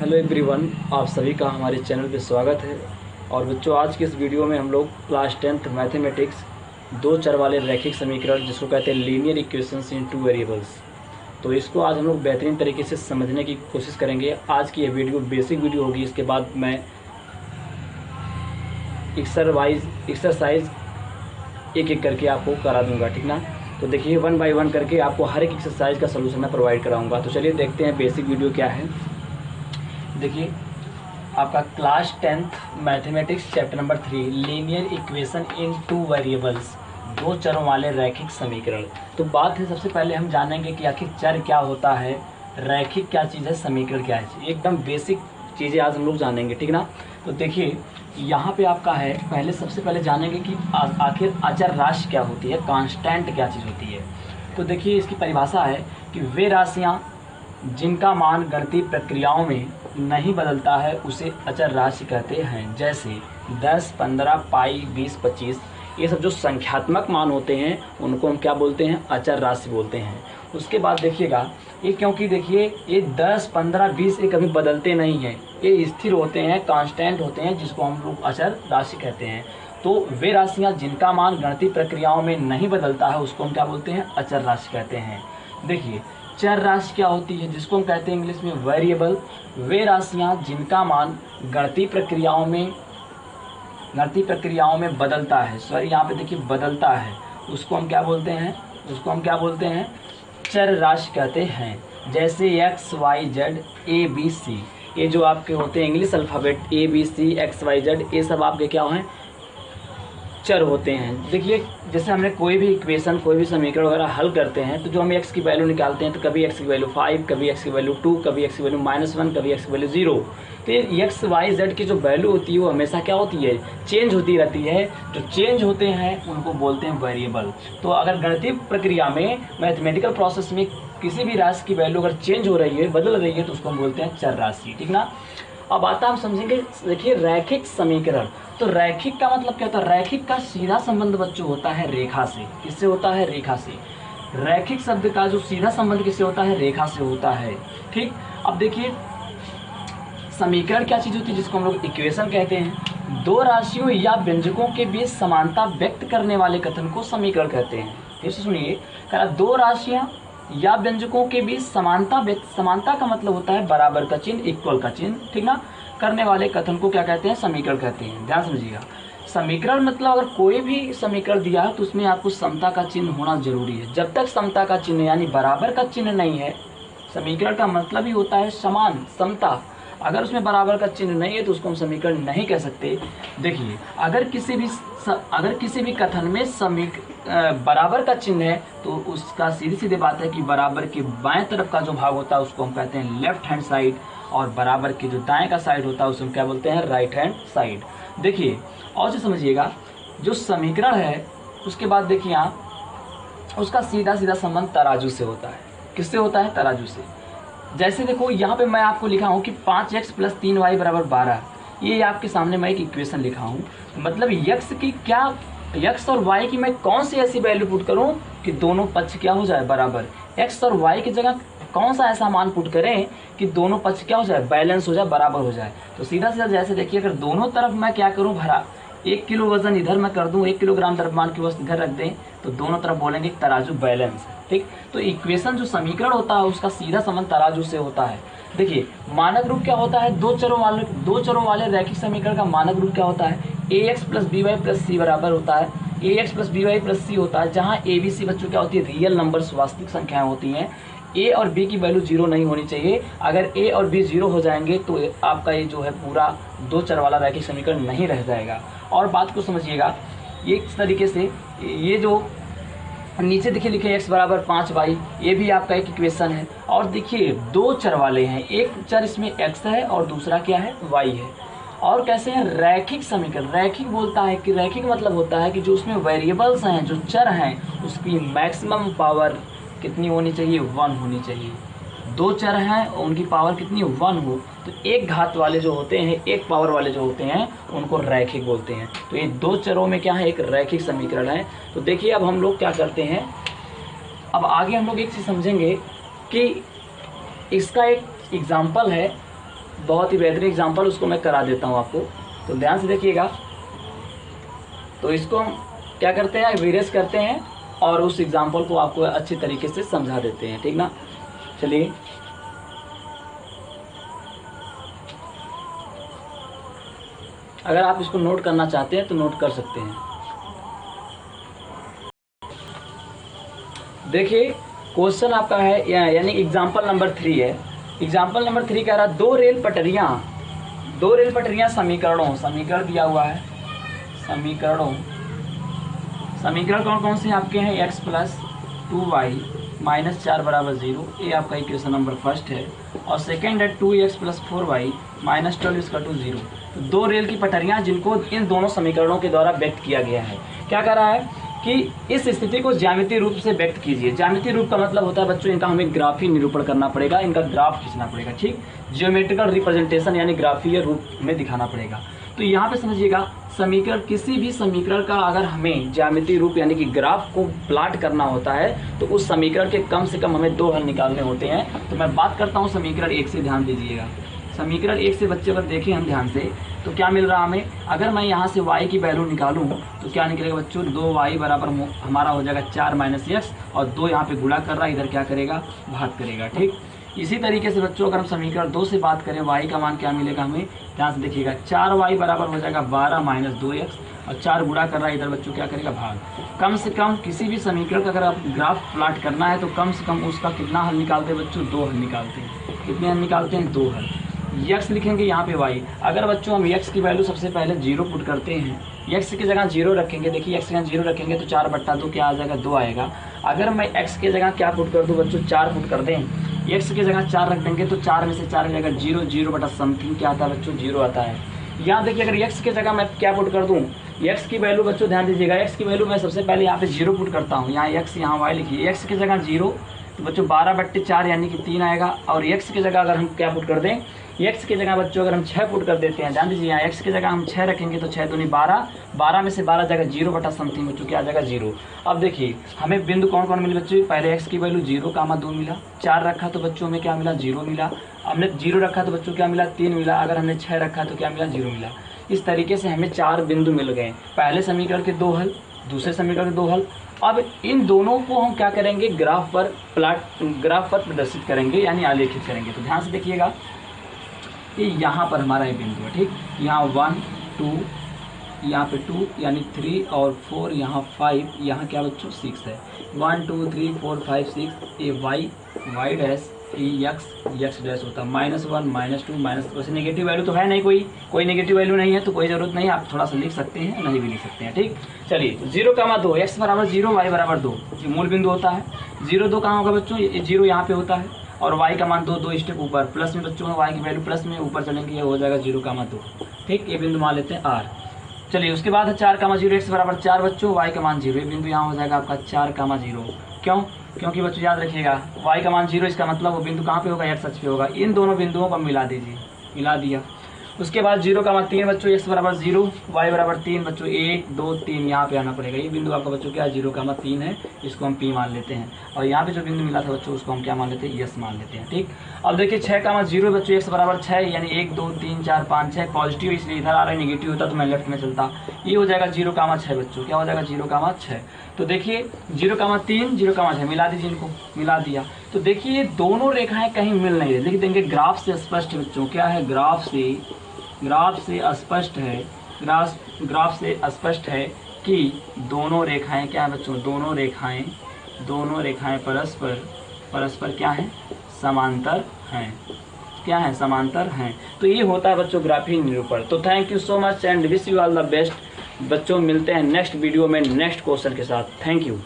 Hello everyone, आप सभी का हमारे चैनल पे स्वागत है। और बच्चों, आज की इस वीडियो में हम लोग क्लास 10th मैथमेटिक्स दो चर वाले रैखिक समीकरण जिसको कहते हैं लीनियर इक्वेशंस इन टू वेरिएबल्स, तो इसको आज हम लोग बेहतरीन तरीके से समझने की कोशिश करेंगे। आज की ये वीडियो बेसिक वीडियो होगी, इसके बाद मैं एक्सरसाइज एक एक करके आपको करा दूंगा, ठीक ना। तो देखिए, 1 बाय 1 करके आपको हर एक एक्सरसाइज का सलूशन मैं प्रोवाइड कराऊंगा। तो चलिए देखते हैं बेसिक वीडियो क्या है। देखिए, आपका class 10th mathematics chapter number 3 linear equation in two variables, दो चरों वाले रैखिक समीकरण। तो बात है, सबसे पहले हम जानेंगे कि आखिर चर क्या होता है, रैखिक क्या चीज़ है, समीकरण क्या है। एकदम बेसिक चीज़ें आज हम लोग जानेंगे, ठीक ना। तो देखिए, यहाँ पे आपका है, पहले सबसे पहले जानेंगे कि आखिर अचर राशि क्या होती है, कांस्टेंट क्या चीज़ होती है। तो देखिए, इसकी परिभाषा है कि वे राशियाँ जिनका मान गणितीय प्रक्रियाओं में नहीं बदलता है उसे अचर राशि कहते हैं। जैसे 10, 15, पाई, 20, 25, ये सब जो संख्यात्मक मान होते हैं उनको हम क्या बोलते हैं, अचर राशि बोलते हैं। उसके बाद देखिएगा, ये क्योंकि देखिए ये 10, 15, 20 ये कभी बदलते नहीं हैं, ये स्थिर होते हैं, कांस्टेंट होते हैं, जिसको हम लोग अचर राशि कहते हैं। तो वे राशियाँ जिनका मान गणितीय प्रक्रियाओं में नहीं बदलता है उसको हम क्या बोलते हैं, अचर राशि कहते हैं। देखिए, चर राशि क्या होती है, जिसको हम कहते हैं इंग्लिश में वेरिएबल। वे राशियाँ जिनका मान गणितीय प्रक्रियाओं में बदलता है, सॉरी यहाँ पे देखिए बदलता है, उसको हम क्या बोलते हैं, चर राशि कहते हैं। जैसे x, y, z, a, b, c, ये जो आपके होते हैं English alphabet a, b, c, x, y, z, ये सब आपके क्या हैं, चर होते हैं। देखिए, जैसे हमने कोई भी इक्वेशन, कोई भी समीकरण वगैरह हल करते हैं तो जो हम x की वैल्यू निकालते हैं, तो कभी x की वैल्यू 5, कभी x की वैल्यू 2, कभी x की वैल्यू -1, कभी x की वैल्यू 0। तो ये x, y, z की जो वैल्यू होती है वो हमेशा क्या होती है, चेंज होती रहती है। जो चेंज होते हैं उनको बोलते हैं वेरिएबल। तो अगर गणितीय प्रक्रिया में, मैथमेटिकल प्रोसेस में किसी भी राशि की वैल्यू अगर चेंज हो रही है, बदल रही है, तो उसको हम बोलते हैं चर राशि, ठीक ना। अब आता हम समझेंगे, देखिए रैखिक समीकरण। तो रैखिक का मतलब क्या होता है, रैखिक का सीधा संबंध बच्चों होता है रेखा से। किससे होता है, रेखा से। रैखिक शब्द का जो सीधा संबंध किससे होता है, रेखा से होता है, ठीक। अब देखिए, समीकरण क्या चीज़ होती है, जिसको हम लोग इक्वेशन कहते हैं। दो राशियों या व्यंजकों के बीच समानता व्यक्त करने वाले कथन को समीकरण कहते हैं। फिर से सुनिए, कहा दो राशियाँ या व्यंजकों के बीच समानता का मतलब होता है बराबर का चिन्ह, इक्वल का चिन्ह, ठीक ना, करने वाले कथन को क्या कहते हैं, समीकरण कहते हैं। ध्यान समझिएगा, समीकरण मतलब अगर कोई भी समीकरण दिया है तो उसमें आपको समता का चिन्ह होना जरूरी है। जब तक समता का चिन्ह यानी बराबर का चिन्ह नहीं है, समीकरण का मतलब ही होता है समान, समता। अगर उसमें बराबर का चिन्ह नहीं है तो उसको हम समीकरण नहीं कह सकते। देखिए, अगर किसी भी कथन में बराबर का चिन्ह है तो उसका सीधी सीधी बात है कि बराबर के बाएं तरफ का जो भाग होता है उसको हम कहते हैं लेफ्ट हैंड साइड, और बराबर के जो दाएं का साइड होता है उसको हम क्या बोलते हैं, राइट हैंड साइड। देखिए, और जो समझिएगा, जो समीकरण है उसके बाद देखिए यहाँ उसका सीधा सीधा संबंध तराजू से होता है। किससे होता है, तराजू से। जैसे देखो, यहाँ पे मैं आपको लिखा हूँ कि 5x + 3y = 12। ये आपके सामने मैं एक इक्वेशन लिखा हूँ, मतलब x और y की मैं कौन सी ऐसी वैल्यू पुट करूँ कि दोनों पक्ष क्या हो जाए, बराबर। x और y की जगह कौन सा ऐसा मान पुट करें कि दोनों पक्ष क्या हो जाए, बैलेंस हो जाए, बराबर हो जाए। तो सीधा सीधा जैसे देखिए, अगर दोनों तरफ मैं क्या करूँ, भरा 1 किलो वजन इधर मैं कर दूं, 1 किलोग्राम द्रव्यमान की वस्तु इधर रख दें, तो दोनों तरफ बोलेंगे तराजू बैलेंस, ठीक। तो इक्वेशन जो समीकरण होता है उसका सीधा संबंध तराजू से होता है। देखिए, मानक रूप क्या होता है, दो चरों वाले रैखिक समीकरण का मानक रूप क्या होता है, ax + by + c बराबर होता है ax + by + c होता है, जहाँ a, b, c बच्चों क्या होती है, रियल नंबर्स, वास्तविक संख्याएं होती हैं। a और b की वैल्यू 0 नहीं होनी चाहिए। अगर a और b 0 हो जाएंगे तो आपका ये जो है पूरा दो चर वाला रैखिक समीकरण नहीं रह जाएगा। और बात को समझिएगा, ये इस तरीके से, ये जो नीचे देखिए लिखे x = 5y, ये भी आपका एक इक्वेशन है। और देखिए, दो चर वाले हैं, एक चर इसमें x है और दूसरा क्या है, y है। और कैसे हैं, रैखिक समीकरण। रैखिक बोलता है कि रैखिक मतलब होता है कि जो उसमें वेरिएबल्स हैं, जो चर हैं, उसकी मैक्सिमम पावर कितनी होनी चाहिए, 1 होनी चाहिए। दो चर हैं और उनकी पावर कितनी, 1 हो, तो एक घात वाले जो होते हैं, एक पावर वाले जो होते हैं, उनको रैखिक बोलते हैं। तो ये दो चरों में क्या है, एक रैखिक समीकरण है। तो देखिए, अब हम लोग क्या करते हैं, अब आगे हम लोग एक चीज़ समझेंगे कि इसका एक एग्जाम्पल है बहुत ही बेहतरीन एग्जाम्पल उसको मैं करा देता हूँ आपको, तो ध्यान से देखिएगा। तो इसको हम क्या करते हैं, वीरेस करते हैं और उस एग्जाम्पल को आपको अच्छी तरीके से समझा देते हैं, ठीक ना। चलिए अगर आप इसको नोट करना चाहते हैं तो नोट कर सकते हैं। देखिए क्वेश्चन आपका है यानी एग्जाम्पल नंबर 3 है। एग्जाम्पल नंबर 3 कह रहा है दो रेल पटरियां समीकरण दिया हुआ है। समीकरण कौन कौन से आपके हैं, x प्लस 2y माइनस 4 बराबर 0, ये आपका इक्वेशन नंबर फर्स्ट है। और सेकेंड है 2x प्लस 4y माइनस 12 इसका 0। तो दो रेल की पटरियां जिनको इन दोनों समीकरणों के द्वारा व्यक्त किया गया है। क्या कर रहा है कि इस स्थिति को ज्यामितीय रूप से व्यक्त कीजिए। ज्यामितीय रूप का मतलब होता है बच्चों इनका हमें ग्राफी निरूपण करना पड़ेगा, इनका ग्राफ खींचना पड़ेगा, ठीक, जियोमेट्रिकल रिप्रेजेंटेशन यानी ग्राफीय रूप में दिखाना पड़ेगा। तो यहाँ पे समझिएगा समीकरण, किसी भी समीकरण का अगर हमें ज्यामितीय रूप यानी कि ग्राफ को प्लॉट करना होता है तो उस समीकरण के कम से कम हमें 2 हल निकालने होते हैं। तो मैं बात करता हूँ समीकरण 1 से, ध्यान दीजिएगा। समीकरण 1 से बच्चे अगर देखें हम ध्यान से तो क्या मिल रहा हमें, अगर मैं यहाँ से y की वैल्यू निकालूँ तो क्या निकलेगा बच्चों, 2y बराबर हमारा हो जाएगा 4 माइनस x, और 2 यहाँ पे गुणा कर रहा है, इधर क्या करेगा, भाग करेगा, ठीक। इसी तरीके से बच्चों अगर हम समीकरण 2 से बात करें, y का मान क्या मिलेगा हमें, ध्यान से देखिएगा, 4y बराबर हो जाएगा 12 माइनस 2x, और 4 गुणा कर रहा है, इधर बच्चों क्या करेगा, भाग। कम से कम किसी भी समीकरण का अगर आप ग्राफ प्लॉट करना है तो कम से कम उसका कितना हल निकालते हैं बच्चों, 2 हल निकालते हैं। कितने हल निकालते हैं, 2 हल। x लिखेंगे यहाँ पे y, अगर बच्चों हम x की वैल्यू सबसे पहले 0 पुट करते हैं, x की जगह 0 रखेंगे, देखिए x की जगह 0 रखेंगे तो 4/2 क्या आ जाएगा, 2 आएगा। अगर मैं x की जगह क्या पुट कर दूँ बच्चों, 4 पुट कर दें, x की जगह 4 रख देंगे तो 4 में से 4 हो जाएगा 0, 0 बटा समथिंग क्या आता है बच्चों, 0 आता है। यहाँ देखिए अगर x की जगह मैं क्या पुट कर दूँ, x की वैल्यू बच्चों ध्यान दीजिएगा, x की वैल्यू मैं सबसे पहले यहाँ पे 0 पुट करता हूँ, यहाँ x यहाँ y लिखिए, x की जगह 0 तो बच्चों 12/4 यानी कि 3 आएगा। और x की जगह अगर हम क्या पुट कर दें, x की जगह बच्चों अगर हम 6 पुट कर देते हैं, ध्यान दीजिए यहाँ x की जगह हम 6 रखेंगे तो 6 दूनी 12, 12 में से 12 जाएगा 0 बटा समथिंग बच्चों क्या आ जाएगा, 0। अब देखिए हमें बिंदु कौन कौन मिले बच्चों, पहले x की वैल्यू 0,2 मिला, 4 रखा तो बच्चों हमें क्या मिला, 0 मिला। हमने 0 रखा तो बच्चों क्या मिला, 3 मिला। अगर हमने 6 रखा तो क्या मिला, 0 मिला। इस तरीके से हमें 4 बिंदु मिल गए, पहले समीकरण के 2 हल, दूसरे समीकरण के 2 हल। अब इन दोनों को हम क्या करेंगे, ग्राफ पर प्रदर्शित करेंगे यानी आलेखित करेंगे। तो ध्यान से देखिएगा कि यहाँ पर हमारा ये बिंदु है, ठीक, यहाँ 1 2 यहाँ पे 2 यानी 3 और 4 यहाँ 5, यहाँ क्या बच्चों 6 है। 1 2 3 4 5 6, ये y डैश, ये x डैश होता है, -1 -2 माइनस, वैसे नेगेटिव वैल्यू तो है नहीं, कोई नेगेटिव वैल्यू नहीं है तो कोई ज़रूरत नहीं, आप थोड़ा सा लिख सकते हैं, नहीं भी लिख सकते हैं, ठीक। चलिए 0,2, x बराबर 0 y बराबर 2, ये मूल बिंदु होता है। 0 2 कहाँ होगा बच्चों, ये 0 यहाँ पे होता है, और y का मान 2 स्टेप ऊपर, प्लस में बच्चों y की वैल्यू प्लस में ऊपर चलेंगे, ये हो जाएगा 0,2, ठीक। ये बिंदु मान लेते हैं r। चलिए उसके बाद है 4,0, x बराबर 4 बच्चों, y का मान 0, ये बिंदु यहाँ हो जाएगा आपका 4,0। क्यों, क्योंकि बच्चों याद रखिएगा y का मान 0, इसका मतलब वो बिंदु कहाँ पे होगा, x अक्ष पे होगा। इन दोनों बिंदुओं को मिला दीजिए, मिला दिया। उसके बाद 0,3 बच्चों, x बराबर 0 y बराबर 3 बच्चों, 1 2 3 यहाँ पे आना पड़ेगा। ये बिंदु आपका बच्चों क्या 0,3 है, इसको हम p मान लेते हैं। और यहाँ पे जो बिंदु मिला था बच्चों उसको हम क्या मान लेते हैं, यस मान लेते हैं, ठीक। अब देखिए 6,0 बच्चों, x बराबर 6 यानी 1 2 3 4 5 6, पॉजिटिव इसलिए इधर आ रहा है, नेगेटिव होता तो मैं लेफ्ट में चलता। ये हो जाएगा 0,6 बच्चों, क्या हो जाएगा 0,6। तो देखिए 0,3 0,6 मिला दीजिए, इनको मिला दिया। तो देखिए ये दोनों रेखाएं कहीं मिल नहीं रही, लिख देंगे ग्राफ से स्पष्ट बच्चों, क्या है, ग्राफ से स्पष्ट है, ग्राफ से स्पष्ट है कि दोनों रेखाएं क्या है बच्चों, दोनों रेखाएं परस्पर क्या हैं, समांतर हैं, क्या है, समांतर हैं। तो ये होता है बच्चों ग्राफीय निरूपण। तो thank you so much and wish you all the best बच्चों। मिलते हैं नेक्स्ट वीडियो में नेक्स्ट क्वेश्चन के साथ। Thank you.